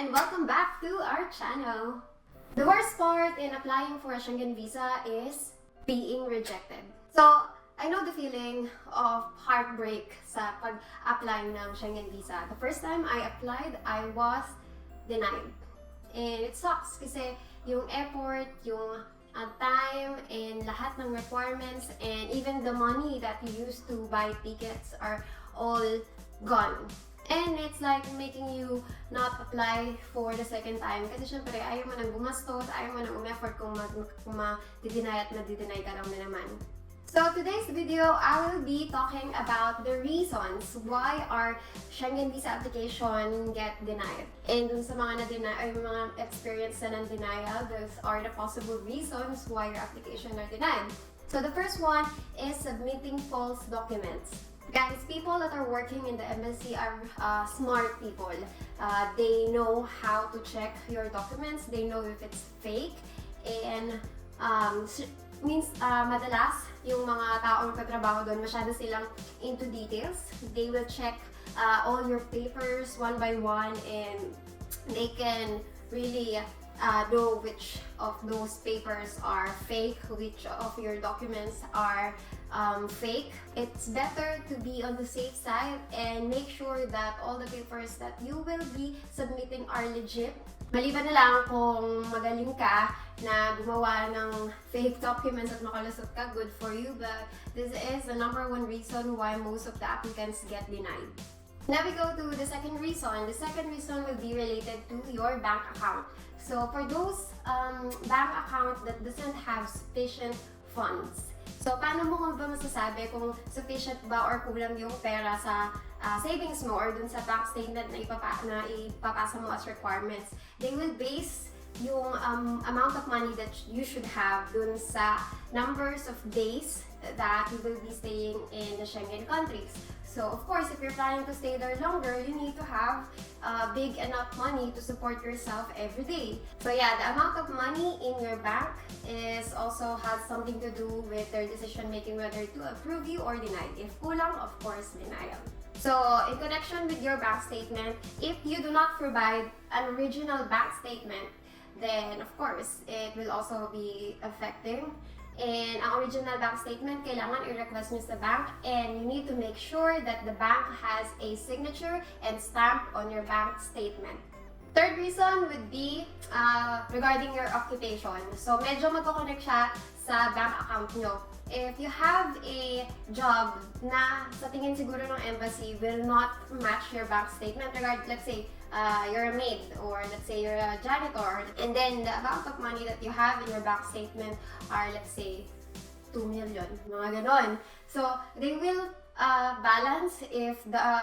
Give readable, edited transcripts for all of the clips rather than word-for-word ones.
and welcome back to our channel. The worst part in applying for a Schengen visa is being rejected. So, I know the feeling of heartbreak sa pag-apply ng Schengen visa. The first time I applied, I was denied. And it sucks kasi yung effort, yung time, and lahat ng requirements, and even the money that you used to buy tickets are all gone. And it's like making you not apply for the second time. Kasi syempre, ayaw mo nang gumastos, ayaw mo nang umeffort kung ma-deny at ma-deny ka lang na naman. So today's video, I will be talking about the reasons why our Schengen visa application get denied. And dun sa mga na-deny, ay mga experience na ng denial, those are the possible reasons why your application are denied. So the first one is submitting false documents. Guys, people that are working in the embassy are smart people. They know how to check your documents. They know if it's fake. And madalas, yung mga taong katrabaho doon, masyado silang into details. They will check all your papers one by one, and they can really know which of those papers are fake, which of your documents are fake. It's better to be on the safe side and make sure that all the papers that you will be submitting are legit. Maliban na lang kung magaling ka na gumawa ng fake documents at makalusot ka, good for you, but this is the number one reason why most of the applicants get denied. Now we go to the second reason. The second reason will be related to your bank account. So for those bank account that doesn't have sufficient funds, so paano mo ba masasabi kung sufficient ba or kulang yung pera sa savings mo or dun sa bank statement na ipapasa mo as requirements? They will base yung amount of money that you should have dun sa numbers of days that you will be staying in the Schengen countries. So of course, if you're planning to stay there longer, you need to have big enough money to support yourself every day. So yeah, the amount of money in your bank is also has something to do with their decision making whether to approve you or deny. If kulang, of course, denial. So in connection with your bank statement, if you do not provide an original bank statement, then of course, it will also be affecting. And ang original bank statement, kailangan i-request nyo sa bank, and you need to make sure that the bank has a signature and stamp on your bank statement. Third reason would be regarding your occupation. So medyo magkoconnect siya sa bank account nyo. If you have a job na sa tingin siguro ng embassy will not match your bank statement, let's say you're a maid, or let's say you're a janitor, and then the amount of money that you have in your bank statement are, let's say, 2 million, mga ganon. So they will balance if the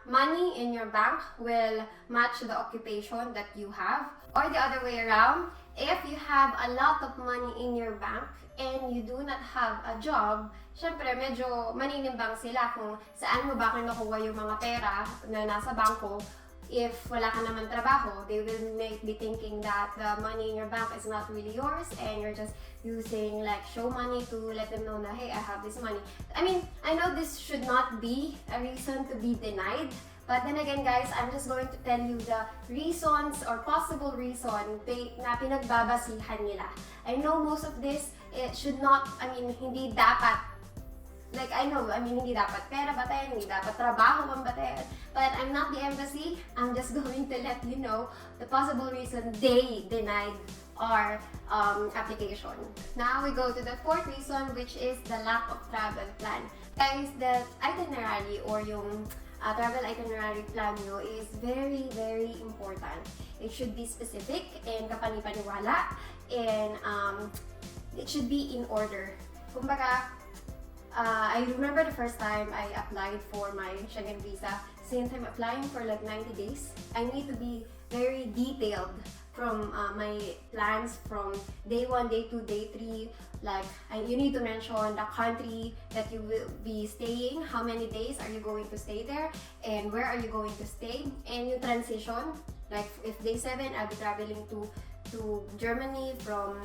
money in your bank will match the occupation that you have, or the other way around. If you have a lot of money in your bank and you do not have a job, syempre medyo maninimbang sila kung saan mo ba kinukuha yung mga pera na nasa bangko. If wala ka naman trabaho, they will be thinking that the money in your bank is not really yours and you're just using like show money to let them know that, hey, I have this money. I mean, I know this should not be a reason to be denied, but then again, guys, I'm just going to tell you the reasons or possible reason na pinagbabasihan nila. I know most of this, it should not, hindi dapat. Like, hindi dapat pera batayan, hindi dapat trabaho batayan. But I'm not the embassy. I'm just going to let you know the possible reason they denied our application. Now we go to the fourth reason, which is the lack of travel plan. Guys, the itinerary or yung travel itinerary plan nyo is very, very important. It should be specific and kapani-paniwala, and it should be in order. Kumbaga, I remember the first time I applied for my Schengen visa. Since I'm applying for like 90 days, I need to be very detailed from my plans from day 1, day 2, day 3. Like, you need to mention the country that you will be staying, how many days are you going to stay there, and where are you going to stay, and yung transition. Like, if day 7, I'll be traveling to Germany from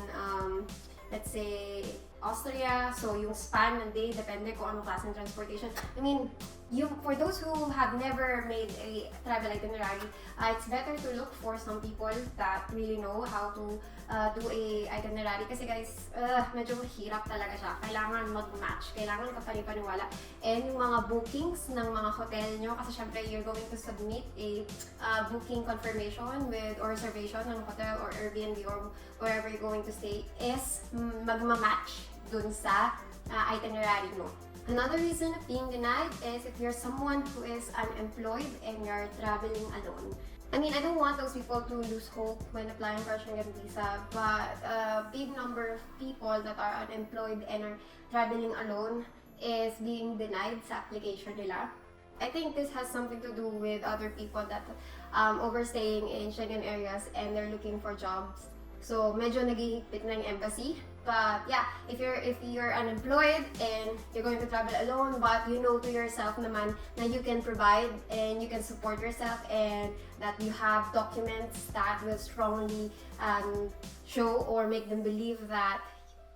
let's say Austria, so yung span ng day, depende kung anong klaseng transportation. For those who have never made a travel itinerary, it's better to look for some people that really know how to do a itinerary. Kasi guys, medyo mahirap talaga siya. Kailangan mag-match, kailangan kapanipaniwala. And yung mga bookings ng mga hotel nyo, kasi syempre you're going to submit a booking confirmation with or reservation ng hotel or Airbnb or wherever you're going to stay is magma-match dun sa itinerary mo. Another reason of being denied is if you're someone who is unemployed and you're traveling alone. I mean, I don't want those people to lose hope when applying for a Schengen visa, but a big number of people that are unemployed and are traveling alone is being denied sa application nila. I think this has something to do with other people that overstaying in Schengen areas and they're looking for jobs. So, medyo naghihigpit na yung embassy. But yeah, if you're unemployed and you're going to travel alone, but you know to yourself naman na you can provide and you can support yourself and that you have documents that will strongly show or make them believe that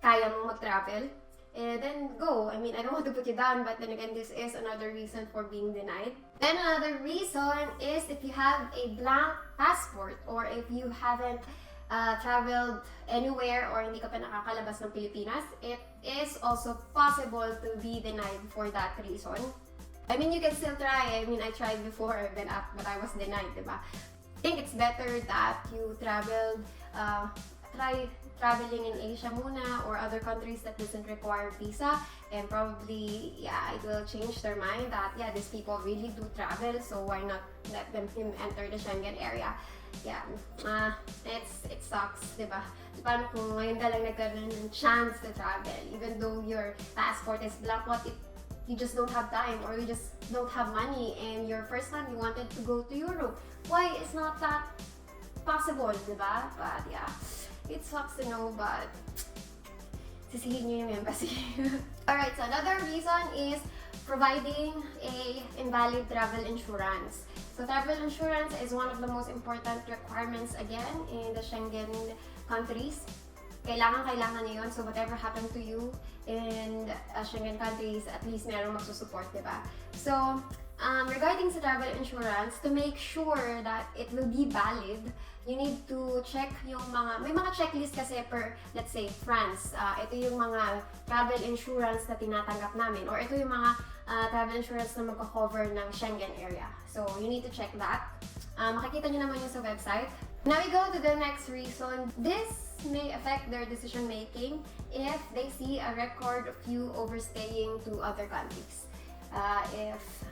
kaya mo mag-travel, then go. I mean, I don't want to put you down, but then again, this is another reason for being denied. Then another reason is if you have a blank passport or if you haven't traveled anywhere or hindi ka pa nakakalabas ng Pilipinas, it is also possible to be denied for that reason. I mean, you can still try. I mean, I tried before, but I was denied, diba? I think it's better that you traveled, try traveling in Asia muna or other countries that doesn't require visa, and probably, yeah, it will change their mind that, yeah, these people really do travel, so why not let them enter the Schengen area. Yeah, it sucks, diba? Paano kung ngayon ka lang nagkaroon ng chance to travel, even though your passport is blank, what if you just don't have time or you just don't have money and your first time you wanted to go to Europe? Why is not that possible, diba? But yeah, it sucks to know, but sisihin nyo yung embassy. Alright, so another reason is providing a invalid travel insurance. So travel insurance is one of the most important requirements again in the Schengen countries. Kailangan nyo yun. So whatever happened to you in Schengen countries, at least merong magsusupport, diba? So regarding sa travel insurance, to make sure that it will be valid, you need to check yung may mga checklist kasi per, let's say, France. Ito yung mga travel insurance na tinatanggap namin, or ito yung mga travel insurance na magko-cover ng Schengen area. So, you need to check that. Makikita nyo naman yun sa website. Now we go to the next reason. This may affect their decision making if they see a record of you overstaying to other countries.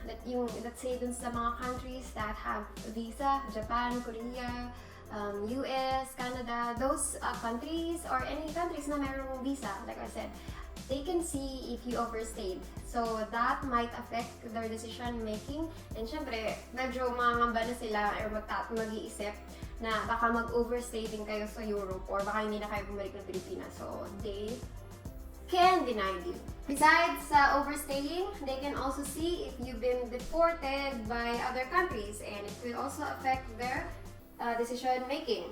Let's say dun sa mga countries that have visa, Japan, Korea, US, Canada, those countries or any countries na mayroong visa, like I said, they can see if you overstayed. So that might affect their decision making. And syempre, medyo mangamba na sila or mag-iisip na baka mag-overstay din kayo sa Europe or baka hindi na kayo bumalik ng Pilipinas. So they can deny you. Besides overstaying, they can also see if you've been deported by other countries, and it will also affect their decision making.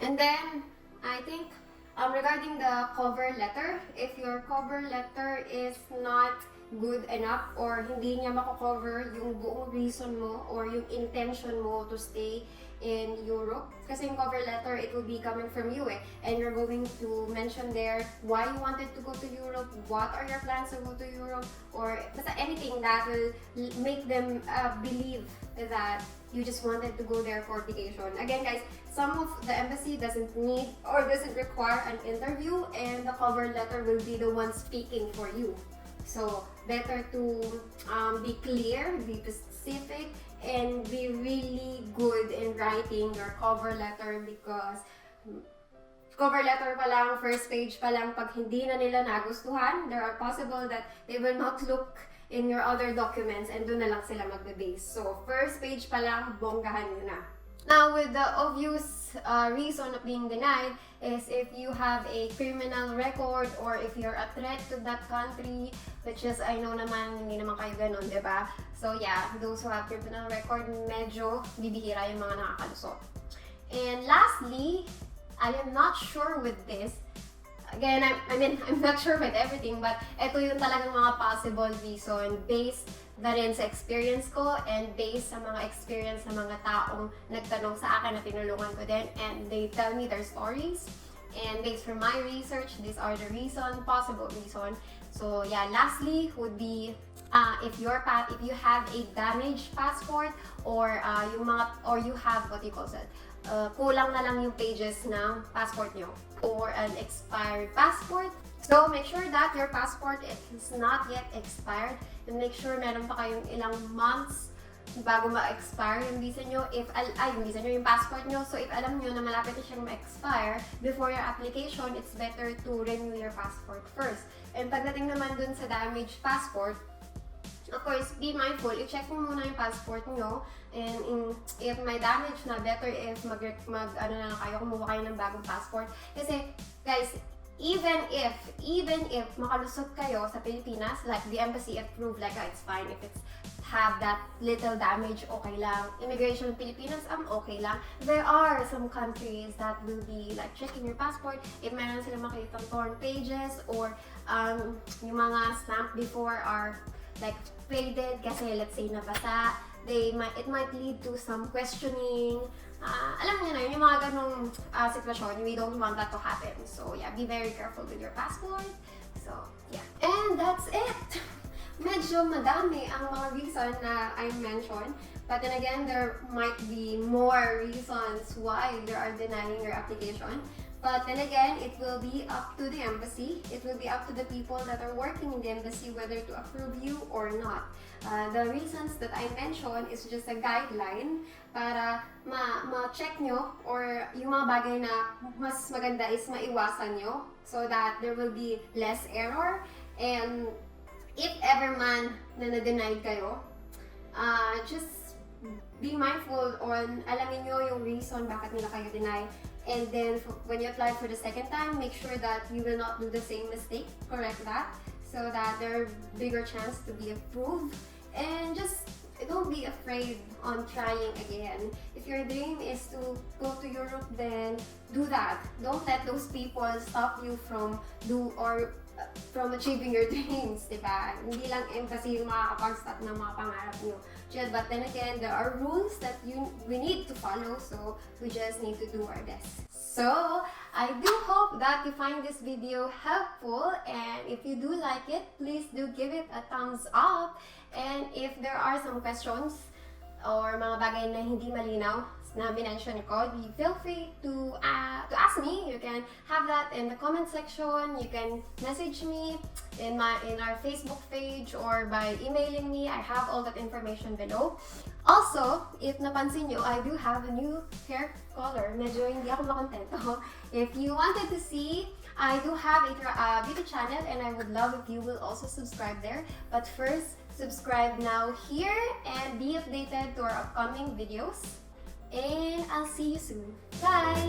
And then, I think regarding the cover letter, if your cover letter is not good enough or hindi niya mako-cover yung buong reason mo or yung intention mo to stay in Europe. Kasi yung cover letter, it will be coming from you and you're going to mention there why you wanted to go to Europe, what are your plans to go to Europe, or basta anything that will make them believe that you just wanted to go there for vacation. Again guys, some of the embassy doesn't need or doesn't require an interview, and the cover letter will be the one speaking for you. So, better to be clear, be specific, and be really good in writing your cover letter, because cover letter pa lang, first page pa lang, pag hindi na nila nagustuhan, there are possible that they will not look in your other documents and doon na lang sila magbe-base. So, first page pa lang, bonggahan nyo na. Now, with the obvious reason of being denied is if you have a criminal record or if you're a threat to that country, which is, I know naman, hindi naman kayo ganun, diba? So yeah, those who have criminal record, medyo bibihira yung mga nakakalusot. And lastly, I am not sure with this. Again, I'm not sure with everything, but ito yung talagang mga possible reason based na rin sa experience ko and based sa mga experience ng mga taong nagtanong sa akin na tinulungan ko din, and they tell me their stories. And based from my research, these are the possible reason. So yeah, lastly would be if you have a damaged passport or you have what you call it, kulang na lang yung pages ng passport nyo or an expired passport. So make sure that your passport is not yet expired, and make sure meron pa kayong ilang months bago ma-expire yung visa nyo, yung passport nyo. So if alam nyo na malapit na siyang ma-expire, before your application, it's better to renew your passport first. And pagdating naman dun sa damaged passport, of course, be mindful, i-check mo muna yung passport nyo, and if may damage na, better if kumuha kayo ng bagong passport. Kasi, guys, even if makalusot kayo sa Pilipinas, like the embassy approved, like it's fine if it's have that little damage, okay lang. Immigration in Pilipinas, okay lang. There are some countries that will be like checking your passport if meron sila makitang torn pages or yung mga stamp before are like faded kasi let's say nabasa. It might lead to some questioning. Alam niyo na yun, yung mga ganong sitwasyon, we don't want that to happen. So yeah, be very careful with your passport. So yeah. And that's it! Medyo madami ang mga reason na I mentioned. But then again, there might be more reasons why they are denying your application. But then again, it will be up to the embassy. It will be up to the people that are working in the embassy whether to approve you or not. The reasons that I mentioned is just a guideline para ma-check nyo or yung mga bagay na mas maganda is maiwasan nyo so that there will be less error. And if ever man na na-denied kayo, just be mindful on alamin nyo yung reason bakit nila kayo deny. And then when you apply for the second time, make sure that you will not do the same mistake. Correct that so that there are bigger chance to be approved. And just don't be afraid on trying again. If your dream is to go to Europe, then do that. Don't let those people stop you from achieving your dreams, diba? Hindi lang embassy yung makakapag-stop ng mga pangarap nyo. But then again, there are rules that we need to follow, so we just need to do our best. So, I do hope that you find this video helpful, and if you do like it, please do give it a thumbs up. And if there are some questions or mga bagay na hindi malinaw na minention ko, feel free to ask me. You can have that in the comment section. You can message me in our Facebook page or by emailing me. I have all that information below. Also, if napansin nyo, I do have a new hair color. Medyo hindi ako makontento. If you wanted to see, I do have a beauty channel, and I would love if you will also subscribe there. But first, subscribe now here and be updated to our upcoming videos. And I'll see you soon. Bye!